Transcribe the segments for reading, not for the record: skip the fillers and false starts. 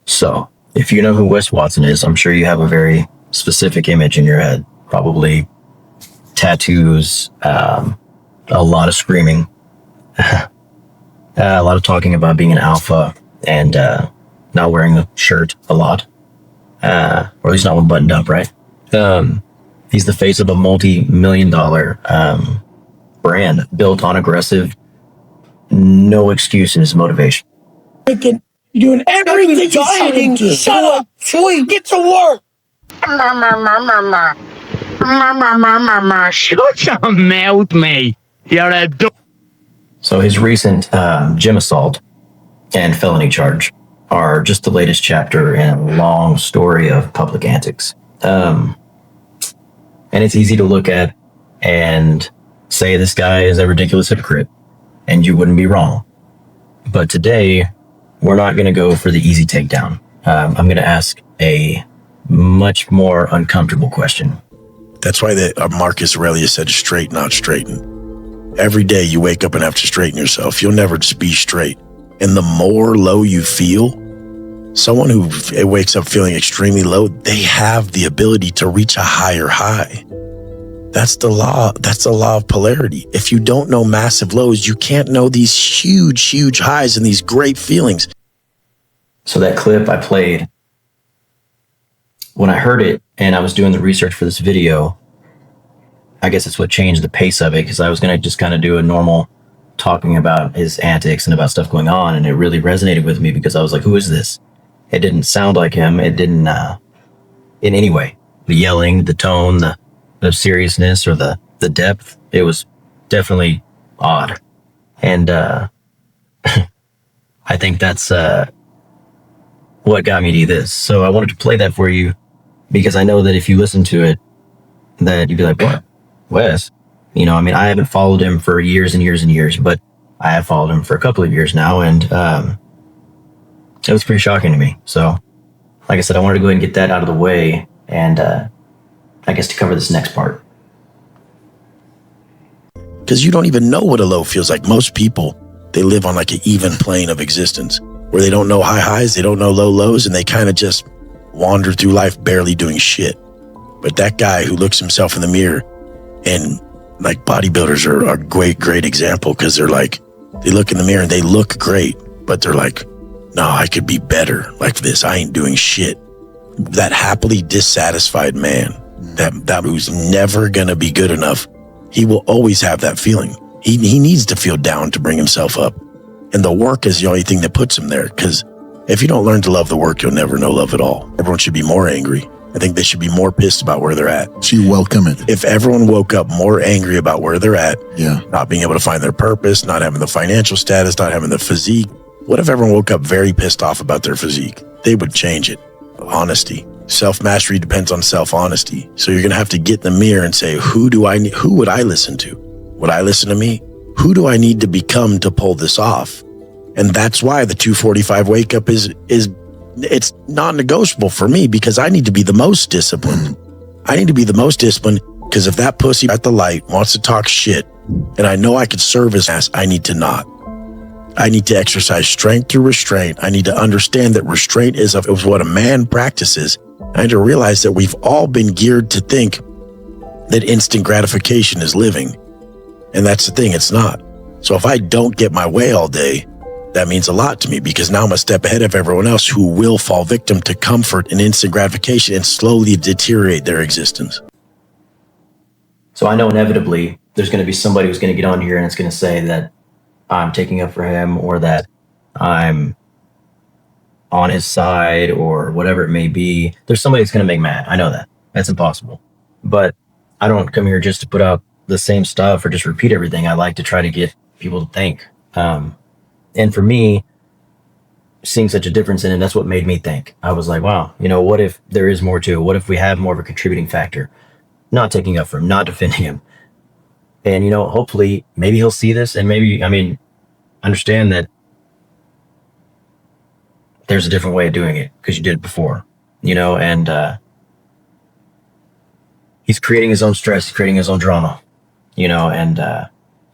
So, if you know who Wes Watson is, I'm sure you have a very specific image in your head. Probably tattoos, a lot of screaming, a lot of talking about being an alpha, and not wearing a shirt a lot, or at least not one buttoned up, right? He's the face of a multi-million-dollar brand built on aggressive, no excuses motivation. You're doing everything dieting. Shut up. Chewy, get to work. Shut your mouth, mate. You're a So his recent gym assault and felony charge are just the latest chapter in a long story of public antics. And it's easy to look at and say this guy is a ridiculous hypocrite, and you wouldn't be wrong. But today, we're not going to go for the easy takedown. I'm going to ask a much more uncomfortable question. That's why Marcus Aurelius said straight, not straighten. Every day you wake up and have to straighten yourself. You'll never just be straight. And the more low you feel, someone who wakes up feeling extremely low, they have the ability to reach a higher high. That's the law. That's the law of polarity. If you don't know massive lows, you can't know these huge, huge highs and these great feelings. So that clip I played, when I heard it and I was doing the research for this video, I guess it's what changed the pace of it, because I was going to just kind of do a normal talking about his antics and about stuff going on, and it really resonated with me because I was like, who is this? It didn't sound like him. It didn't, in any way. The yelling, the tone, the seriousness, or the depth, it was definitely odd. And I think that's what got me to this. So I wanted to play that for you, because I know that if you listen to it, that you'd be like, what? Wes? You know, I mean, I haven't followed him for years and years and years, but I have followed him for a couple of years now, and it was pretty shocking to me. So, like I said, I wanted to go ahead and get that out of the way, and I guess to cover this next part. Because you don't even know what a low feels like. Most people, they live on like an even plane of existence where they don't know high highs, they don't know low lows, and they kind of just wander through life barely doing shit. But that guy who looks himself in the mirror, and like bodybuilders are a great example, because they're like, they look in the mirror and they look great, but they're like, no, I could be better like this. I ain't doing shit. That happily dissatisfied man, that who's never gonna be good enough, he will always have that feeling. He needs to feel down to bring himself up. And the work is the only thing that puts him there, because if you don't learn to love the work, you'll never know love at all. Everyone should be more angry. I think they should be more pissed about where they're at. So you welcome it. If everyone woke up more angry about where they're at, Yeah. not being able to find their purpose, not having the financial status, not having the physique, what if everyone woke up very pissed off about their physique? They would change it. Honesty. Self-mastery depends on self-honesty. So you're going to have to get in the mirror and say, who would I listen to? Would I listen to me? Who do I need to become to pull this off? And that's why the 2:45 wake up is it's non-negotiable for me, because I need to be the most disciplined. I need to be the most disciplined, because if that pussy at the light wants to talk shit and I know I could serve his ass, I need to not. I need to exercise strength through restraint. I need to understand that restraint is what a man practices. I need to realize that we've all been geared to think that instant gratification is living. And that's the thing, it's not. So if I don't get my way all day, that means a lot to me, because now I'm a step ahead of everyone else who will fall victim to comfort and instant gratification and slowly deteriorate their existence. So I know inevitably there's going to be somebody who's going to get on here and it's going to say that I'm taking up for him, or that I'm on his side, or whatever it may be. There's somebody that's going to make mad. I know that. That's impossible. But I don't come here just to put out the same stuff or just repeat everything. I like to try to get people to think. And for me, seeing such a difference in it, that's what made me think. I was like, wow, what if there is more to it? What if we have more of a contributing factor? Not taking up for him, not defending him. And, hopefully, maybe he'll see this, and maybe, understand that there's a different way of doing it, because you did it before, and he's creating his own stress, he's creating his own drama, and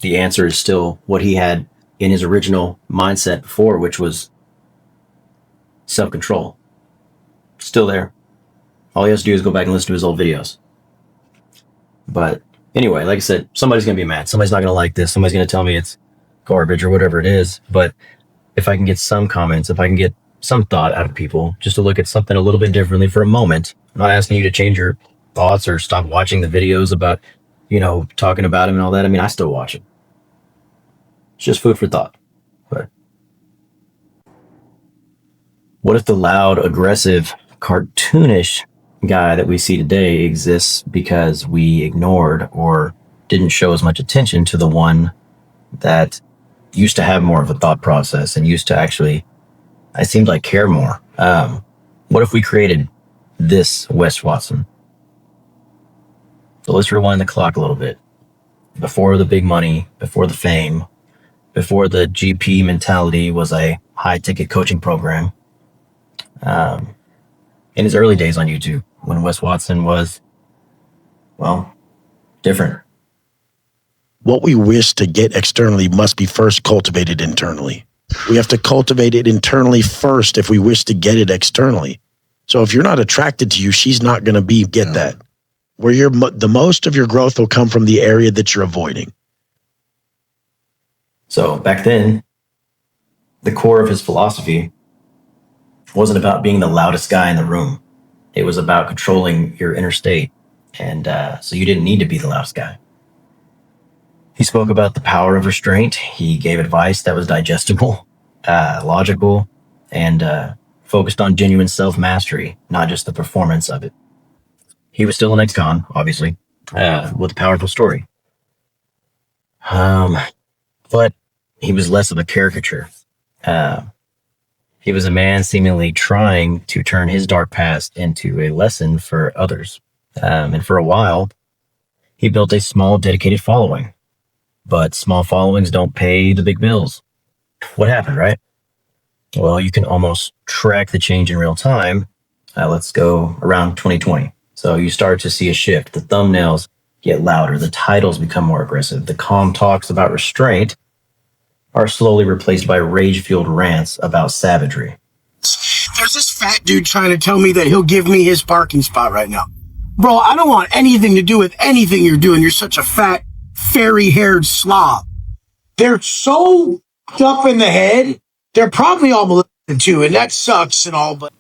the answer is still what he had in his original mindset before, which was self-control. Still there. All he has to do is go back and listen to his old videos. But anyway, like I said, somebody's going to be mad. Somebody's not going to like this. Somebody's going to tell me it's garbage or whatever it is. But if I can get some comments, if I can get some thought out of people, just to look at something a little bit differently for a moment, I'm not asking you to change your thoughts or stop watching the videos about, talking about him and all that. I mean, I still watch it. It's just food for thought. But what if the loud, aggressive, cartoonish guy that we see today exists because we ignored or didn't show as much attention to the one that used to have more of a thought process and used to actually, I seemed like, care more? What if we created this Wes Watson? So let's rewind the clock a little bit. Before the big money, before the fame, before the GP mentality was a high ticket coaching program, in his early days on YouTube, when Wes Watson was, well, different. What we wish to get externally must be first cultivated internally. We have to cultivate it internally first if we wish to get it externally. So if you're not attracted to you, she's not going to get that. Where the most of your growth will come from the area that you're avoiding. So back then, the core of his philosophy wasn't about being the loudest guy in the room. It was about controlling your inner state. And so you didn't need to be the loudest guy. He spoke about the power of restraint. He gave advice that was digestible, logical, and focused on genuine self-mastery, not just the performance of it. He was still an ex-con, obviously, with a powerful story. But he was less of a caricature. He was a man seemingly trying to turn his dark past into a lesson for others. And for a while, he built a small, dedicated following. But small followings don't pay the big bills. What happened, right? Well, you can almost track the change in real time. Let's go around 2020. So you start to see a shift. The thumbnails get louder. The titles become more aggressive. The calm talks about restraint are slowly replaced by rage-fueled rants about savagery. There's this fat dude trying to tell me that he'll give me his parking spot right now. Bro, I don't want anything to do with anything you're doing. You're such a fat, fairy-haired slob. They're so up in the head, they're probably all malignant too, and that sucks and all, but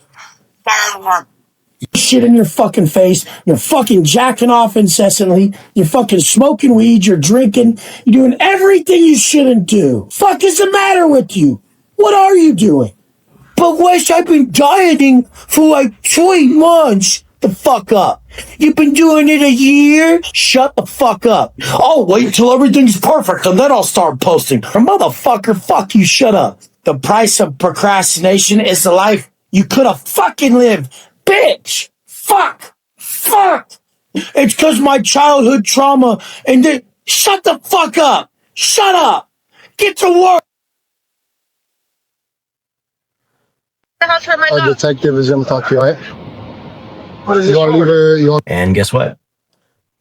shit in your fucking face, you're fucking jacking off incessantly, you're fucking smoking weed, you're drinking, you're doing everything you shouldn't do. Fuck is the matter with you? What are you doing? But Wes, I've been dieting for like 3 months. The fuck up. You've been doing it a year? Shut the fuck up. I'll wait till everything's perfect and then I'll start posting. Motherfucker, fuck you, shut up. The price of procrastination is the life you could have fucking lived. Bitch! Fuck! It's because my childhood trauma and shut the fuck up! Shut up! Get to work! Our detective is going to talk to you, all right? What is it? And guess what?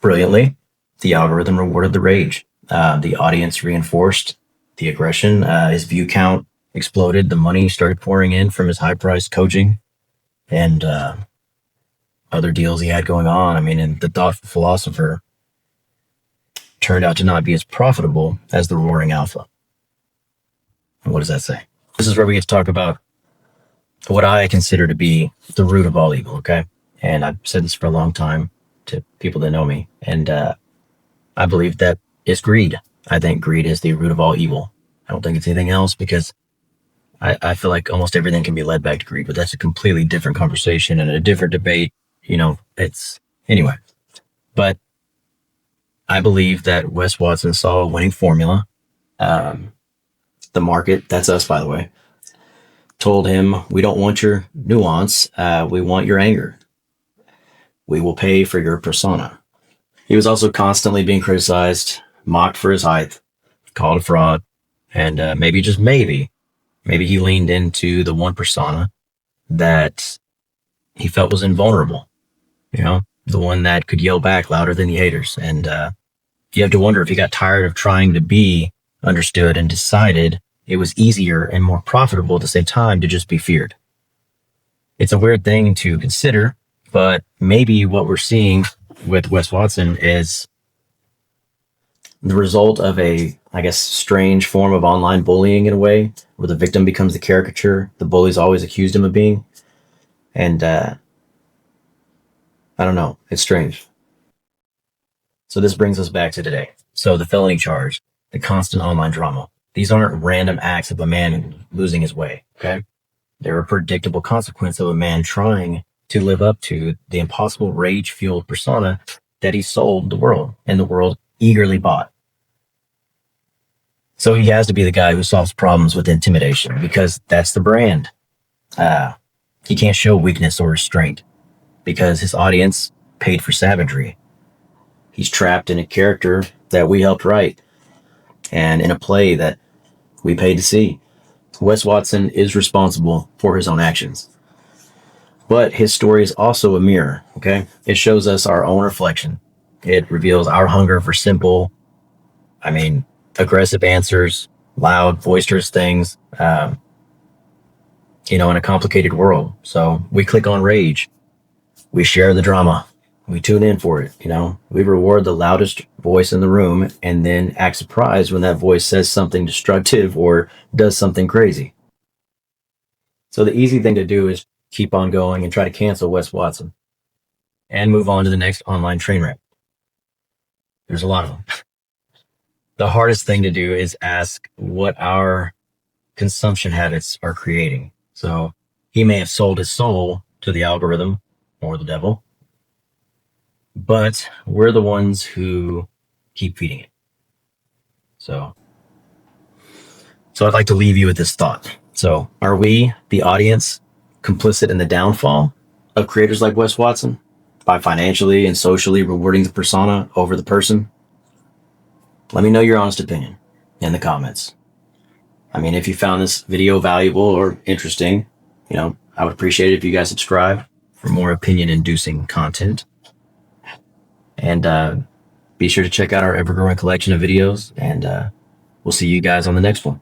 Brilliantly, the algorithm rewarded the rage. The audience reinforced the aggression. His view count exploded. The money started pouring in from his high-priced coaching and other deals he had going on. I mean, and the thoughtful philosopher turned out to not be as profitable as the roaring alpha. And what does that say? This is where we get to talk about what I consider to be the root of all evil, okay? And I've said this for a long time to people that know me. And I believe that is greed. I think greed is the root of all evil. I don't think it's anything else because I feel like almost everything can be led back to greed, but that's a completely different conversation and a different debate. Anyway. But I believe that Wes Watson saw a winning formula. The market, that's us, by the way, told him, we don't want your nuance. We want your anger. We will pay for your persona. He was also constantly being criticized, mocked for his height, called a fraud, and maybe, just maybe he leaned into the one persona that he felt was invulnerable, the one that could yell back louder than the haters. And you have to wonder if he got tired of trying to be understood and decided it was easier and more profitable to save time to just be feared. It's a weird thing to consider, but maybe what we're seeing with Wes Watson is the result of a, I guess, strange form of online bullying in a way, where the victim becomes the caricature the bullies always accused him of being. And I don't know, it's strange. So this brings us back to today. So the felony charge, the constant online drama. These aren't random acts of a man losing his way, okay? They're a predictable consequence of a man trying to live up to the impossible rage-fueled persona that he sold the world, and the world eagerly bought. So he has to be the guy who solves problems with intimidation, because that's the brand. He can't show weakness or restraint, because his audience paid for savagery. He's trapped in a character that we helped write, and in a play that we paid to see. Wes Watson is responsible for his own actions. But his story is also a mirror, okay? It shows us our own reflection. It reveals our hunger for simple, aggressive answers, loud, boisterous things, in a complicated world. So we click on rage. We share the drama. We tune in for it, We reward the loudest voice in the room and then act surprised when that voice says something destructive or does something crazy. So the easy thing to do is keep on going and try to cancel Wes Watson and move on to the next online train wreck. There's a lot of them. The hardest thing to do is ask what our consumption habits are creating. So he may have sold his soul to the algorithm or the devil, but we're the ones who keep feeding it. So I'd like to leave you with this thought. So are we, the audience, complicit in the downfall of creators like Wes Watson by financially and socially rewarding the persona over the person? Let me know your honest opinion in the comments. If you found this video valuable or interesting, I would appreciate it if you guys subscribe for more opinion-inducing content. And be sure to check out our ever-growing collection of videos, and we'll see you guys on the next one.